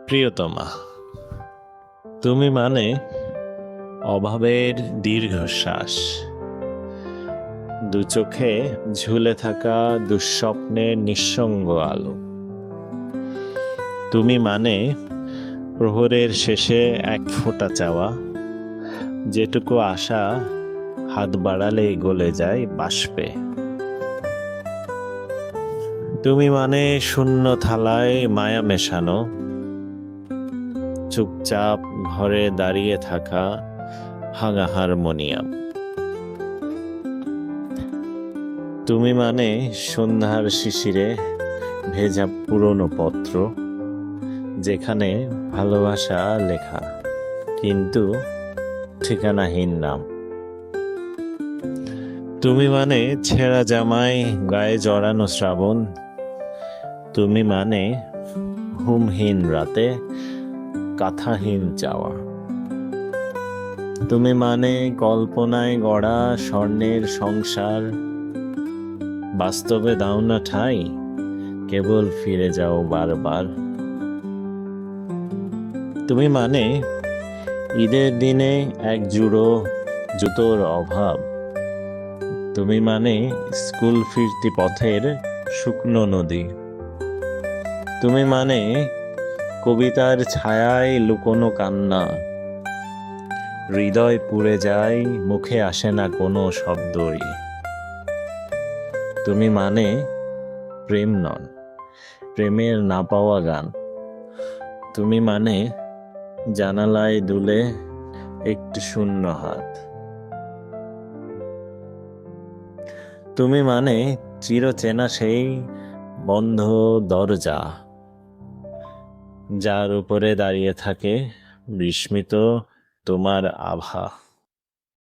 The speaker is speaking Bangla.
প্রিয়তমা, তুমি মানে অভাবের দীর্ঘশ্বাস, দু চোখে ঝুলে থাকা দুঃস্বপ্নের নিঃসঙ্গ আলো। তুমি মানে প্রহরের শেষে এক ফোঁটা চাওয়া, যেটুকু আশা হাত বাড়ালেই গলে যায় বাষ্পে। তুমি মানে শূন্য থালায় মায়া মেশানো, চুপচাপ ঘরে দাঁড়িয়ে থাকা ভাঙা হারমোনিয়াম। তুমি মানে সন্ধ্যার শিশিরে ভেজা পুরনো পত্র, যেখানে ভালোবাসা লেখা কিন্তু ঠিকানাহীন নাম। তুমি মানে ছেঁড়া জামায় গায়ে জড়ানো শ্রাবণ। তুমি মানে ঘুমহীন রাতে কাঁথাহীন চাওয়া। তুমি মানে কল্পনায় গড়া স্বর্ণের সংসার, বাস্তবে দাও না ঠাঁই, কেবল ফিরে যাও বারবার। তুমি মানে ঈদের দিনে এক জুড়ো জুতোর অভাব। তুমি মানে স্কুল ফিরতি পথের শুকনো নদী। তুমি মানে কবিতার ছায়ায় লুকোনো কান্না, হৃদয় পুড়ে যায়, মুখে আসে না কোনো শব্দই। তুমি মানে প্রেম নন, প্রেমের না পাওয়া গান। তুমি মানে জানালায় দুলে একটু শূন্য হাত। তুমি মানে চিরচেনা সেই বন্ধ দরজা, যার উপরে দাঁড়িয়ে থাকে বিস্মিত তোমার আভা।